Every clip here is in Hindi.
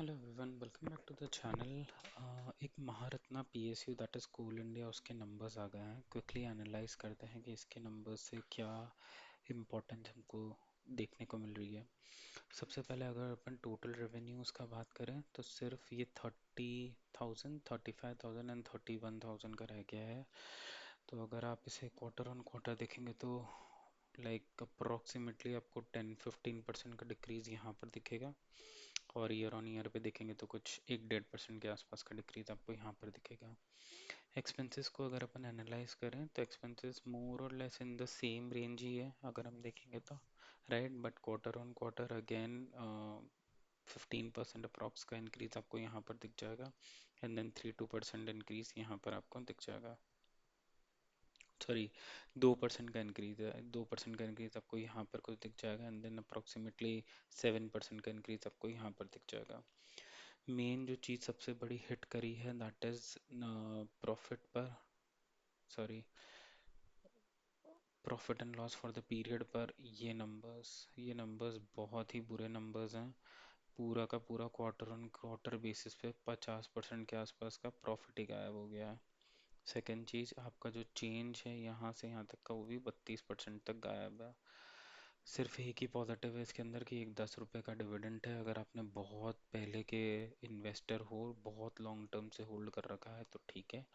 Hello everyone, welcome back to the channel. एक Maharatna PSU that is Coal India, उसके नंबर्स आ गए हैं। क्विकली एनालाइज करते हैं कि इसके नंबर्स से क्या इम्पोर्टेंस हमको देखने को मिल रही है। सबसे पहले अगर अपन टोटल रेवेन्यूज़ का बात करें तो सिर्फ ये 30,000, 35,000 एंड 31,000 का रह गया है। तो अगर आप इसे क्वार्टर ऑन क्वार्टर देखेंगे तो लाइक अप्रोक्सीमेटली आपको 10-15% का डिक्रीज़ यहाँ पर दिखेगा, और ईयर ऑन ईयर पे देखेंगे तो कुछ 1-1.5% के आसपास का डिक्रीज आपको यहाँ पर दिखेगा। एक्सपेंसेस को अगर अपन एनालाइज करें तो एक्सपेंसेस मोर और less in the same range ही है अगर हम देखेंगे तो, right. But quarter on quarter again 15% approx का इंक्रीज आपको यहाँ पर दिख जाएगा, एंड देन 3-2% इंक्रीज यहाँ पर आपको दिख जाएगा। सॉरी, 2% का इंक्रीज है, 2% का इंक्रीज आपको यहाँ पर कुछ दिख जाएगा, एंड देन अप्रोक्सीमेटली 7% का इंक्रीज आपको यहाँ पर दिख जाएगा। मेन जो चीज़ सबसे बड़ी हिट करी है दैट इज प्रॉफिट पर, sorry, profit and loss for the period पर। ये नंबर्स बहुत ही बुरे नंबर्स हैं। पूरा का पूरा क्वार्टर ऑन क्वार्टर बेसिस पे 50% के आसपास का प्रॉफिट ही गायब हो गया है। सेकेंड चीज़, आपका जो चेंज है यहाँ से यहाँ तक का, वो भी 32% तक गायब है। सिर्फ एक ही पॉजिटिव है इसके अंदर कि एक 10 रुपये का डिविडेंड है। अगर आपने बहुत पहले के इन्वेस्टर हो, बहुत लॉन्ग टर्म से होल्ड कर रखा है तो ठीक है,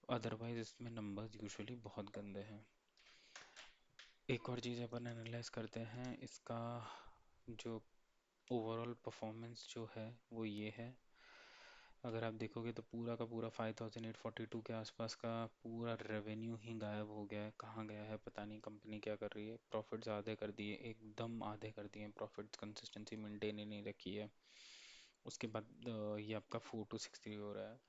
अदरवाइज इसमें नंबर्स यूजुअली बहुत गंदे हैं। एक और चीज़ अपन एनालाइज करते हैं, इसका जो ओवरऑल परफॉर्मेंस जो है वो ये है। अगर आप देखोगे तो पूरा का पूरा 5,842 के आसपास का पूरा रेवेन्यू ही गायब हो गया है। कहाँ गया है पता नहीं, कंपनी क्या कर रही है। प्रॉफिट्स आधे कर दिए, एकदम आधे कर दिए, प्रॉफिट्स कंसिस्टेंसी मेंटेन ही नहीं रखी है। उसके बाद ये आपका 4,263 हो रहा है।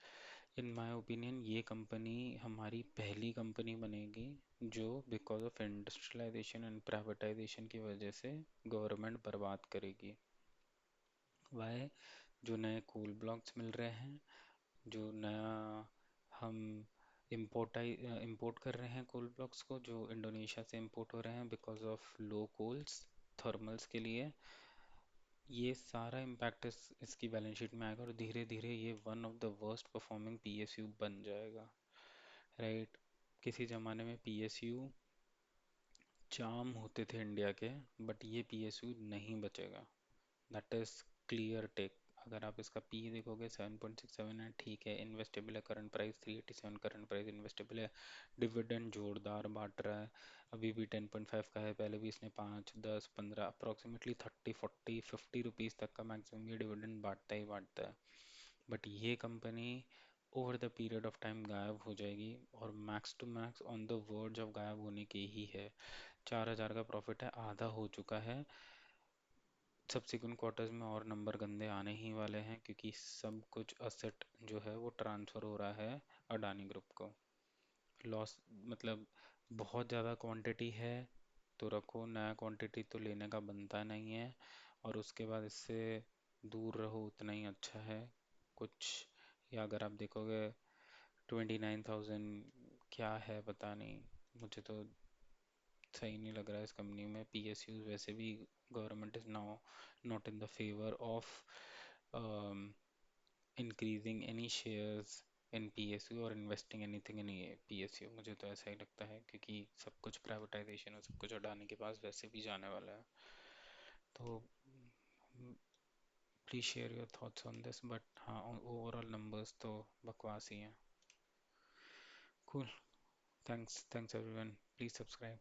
इन माय ओपिनियन ये कंपनी हमारी पहली कंपनी बनेगी जो because of industrialisation and privatisation की वजह से गवर्नमेंट बर्बाद करेगी। वाई? जो नए कोल ब्लॉक्स मिल रहे हैं, जो नया हम इंपोर्ट कर रहे हैं कोल ब्लॉक्स को, जो इंडोनेशिया से इंपोर्ट हो रहे हैं because of low coals thermals के लिए, ये सारा इम्पैक्ट इसकी बैलेंस शीट में आएगा, और धीरे धीरे ये one of the worst performing PSU बन जाएगा, राइट। किसी ज़माने में पीएसयू चाम होते थे इंडिया के, बट ये पीएसयू नहीं बचेगा। That is clear take. अगर आप इसका पी देखोगे 7.67 है, ठीक है। इन्वेस्टेबल है, current price 387 current price investable है। डिविडेंड जोरदार बांट रहा है, अभी भी 10.5 का है, पहले भी इसने 5, 10, 15 अप्रॉक्सीमेटली 30, 40, 50 रुपीज़ तक का मैक्सिमम ये डिविडेंड बांटता ही बांटता है। बट ये company over the period of time गायब हो जाएगी, और max to max on the verge of गायब होने की ही है। 4,000 का प्रॉफिट है, आधा हो चुका है। सब्सिक्वेंट क्वार्टर्स में और नंबर गंदे आने ही वाले हैं, क्योंकि सब कुछ असेट जो है वो ट्रांसफ़र हो रहा है अडानी ग्रुप को। लॉस मतलब बहुत ज़्यादा क्वांटिटी है तो रखो, नया क्वांटिटी तो लेने का बनता नहीं है, और उसके बाद इससे दूर रहो उतना ही अच्छा है कुछ। या अगर आप देखोगे 29,000 क्या है पता नहीं, मुझे तो सही नहीं लग रहा है इस कंपनी में। पीएसयू वैसे भी government is now not in the favour of increasing any shares in PSU और इन्वेस्टिंग एनीथिंग इन पीएसयू। मुझे तो ऐसा ही लगता है, क्योंकि सब कुछ प्राइवेटाइजेशन और सब कुछ अडानी के पास वैसे भी जाने वाला है। तो please share your thoughts on this, but हाँ, ओवरऑल नंबर्स तो बकवास ही हैं। Cool, thanks everyone, please subscribe.